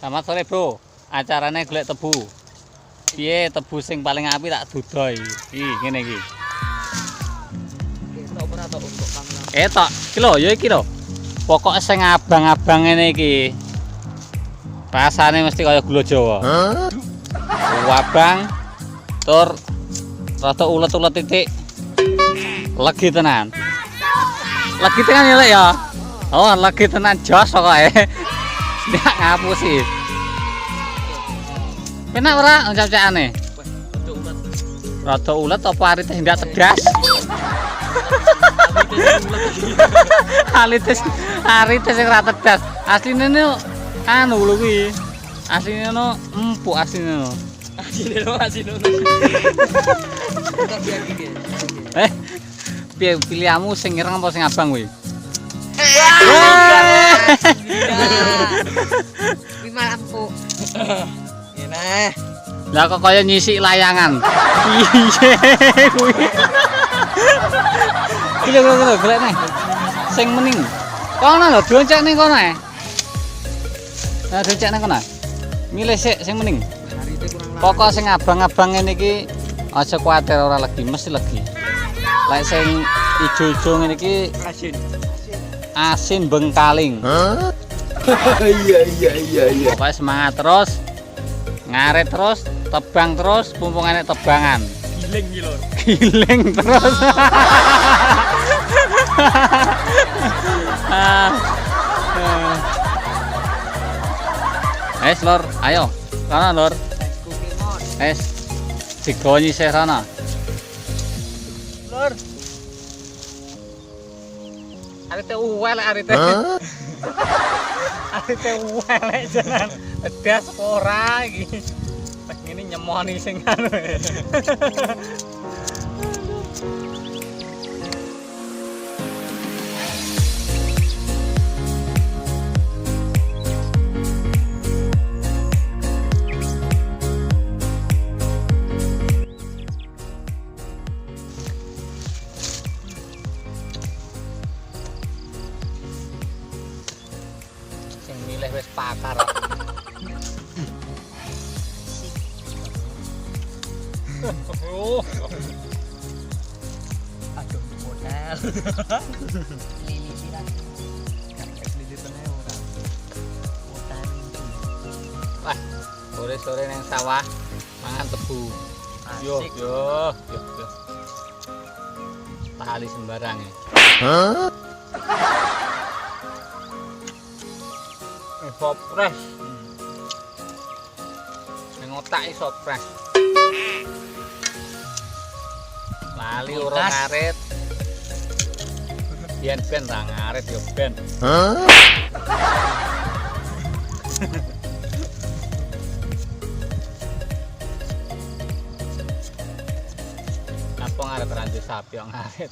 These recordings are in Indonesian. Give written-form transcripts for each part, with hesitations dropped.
Selamat sore, Bro. Acarane golek tebu. Piye tebu sing paling apik tak dudoi. Iki ngene iki. Ketok ora tok untuk kamera. Tok. Iki lho, ya iki lho. Pokoke sing abang-abang ngene iki. Rasane mesti kaya gula Jawa. Abang tur rada ulet-ulet titik. Legi tenan. Legi tenan ya, Lek ya. Oh, legi tenan jos pokoke. Ndak ngapusi. Penak ora ucap-ucapane? Rada ulet apa arite ndak tegas? Arite sing ra tegas. Asline no anu lho kuwi. Asline no empuk asline no. Asline no. Piye pilihanmu sing ireng apa sing abang kuwi? Kuwi malah empuk. Ngene. Lah kok kaya nyisik layangan. Piye kuwi? Iki lho golek neh. Sing mening. Kono lho dioncek ning kono ae. Nah dioncek ning kono. Milih sik sing mening. Pokok sing abang-abang ngene iki aja kuwatir ora legi, mesti legi. Lek sing ijo-ijo ngene iki asin bengkaling. Iya. Pokoknya semangat terus. Ngaret terus, tebang terus, mumpung enek tebangan. Giling iki lho. Giling terus. Lor, ayo. Kana, Lor. Digonyi sih sana. Lor. Arite uwel arite. Arite uwel jenengan. Pedas ora iki. Wis ngene nyemoni sing anu. Milih wis pakar. Oh. Aduh modal. Lili sirat. Lili tenan ora. Modal. Wah, sore-sore nang sawah mangan tebu. Yo. Tali sembarang ya. Sopres. Ning otak iki sopres. Lali urung ngarit. Yen ben ra ngarit yo ben. Apa ngarit ranjut sapi kok ngarit.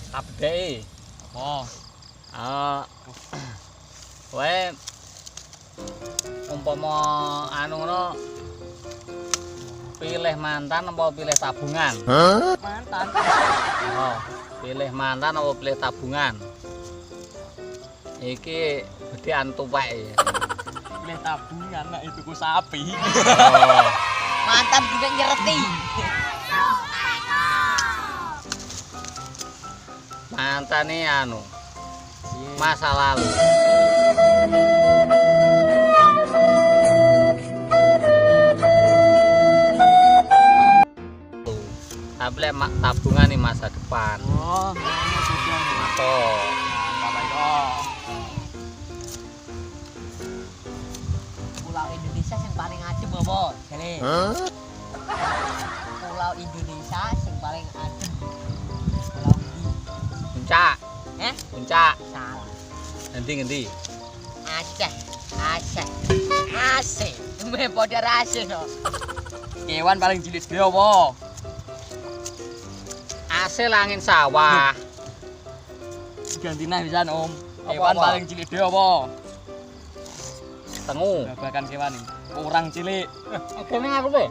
Update. Oh. Wae umpama anu ngono pilih mantan apa pilih tabungan? Mantan. Oh, pilih mantan apa pilih tabungan? Iki gedean tuwek ya. Pilih tabungan nek itu ku sapi. Oh. Mantan juga nyereti. Mantan nih anu masa lalu. Tapi tabungan nih masa depan. Oh, Oh. Pulau Indonesia yang paling adem apa? Jane. Pulau Indonesia yang paling adem. Pulau ini. Puncak. Puncak. Salah. Ngendi? Aceh. Aceh. Cuma pada Aceh no. Kewan paling cilik dia apa? hasil angin sawah. Ganti nah pisan Om. Apa, Kewan apa? paling cilik dhewe apa? Tengu. Babakan kewan iki. Kurang cilik. Kene aku be.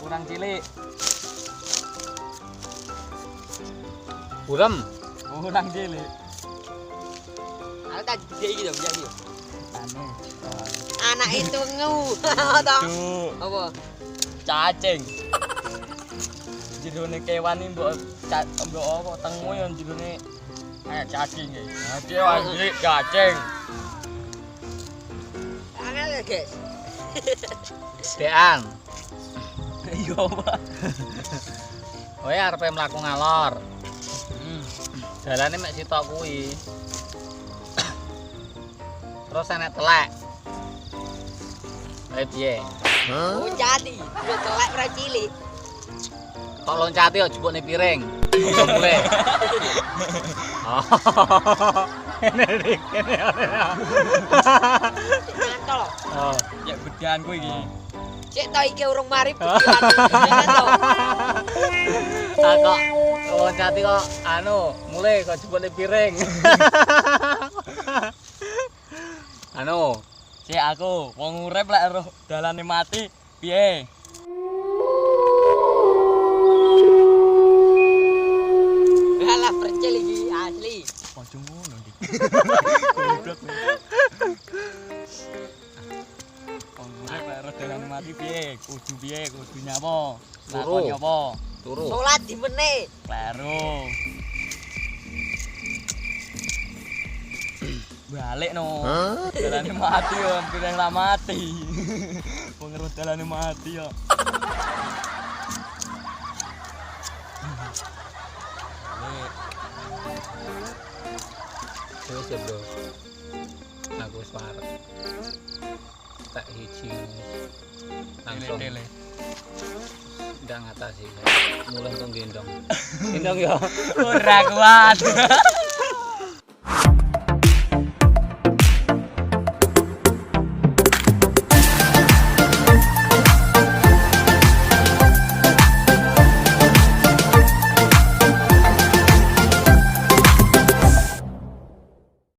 Kurang cilik. Burem. Kurang cilik. Aku tak gede iki lho, biar iki. Aneh. Anak itu ngu. Toh. Duh, Apa? cacing. Jerone kewan iki mbok apa tengu yo jerone kayak cacing iki. Nah, kewan cilik cacing. Angel ya, guys. Dean. Iya, Pak. Kowe arepe mlaku ngalor. Hmm. Jalane mek sitok kuwi. Terus enek telek. Ayo piye? Oh, jadi. Udah telek ora cilik. Kok loncati kok jupukne piring. Mulai. Oh. Kene iki, kene. Mantol. Oh. Ya bedanku iki. Cek to iki urung mari pikiran to. Ah, kok loncati kok anu, mulai kok jupukne piring. Anu, Cek aku wong urip lek roh dalane mati piye? Halah percel iki asli. Ojo ngono iki. Wong urip lek roh dalane mati piye? Kudu nyapa? Turu. Lakoni apa? turu. Salat di meneh. Kleru. Balik no. Dalane mati yo, hampir yang lah mati. Wong roh dalane mati yo. Balik. Wis ya, Bro. Aku wis warep. Tak hiji langsung Tele-tele. ndak ngatasi. Mulai kok gendong. Gendong ya. Ora kuat.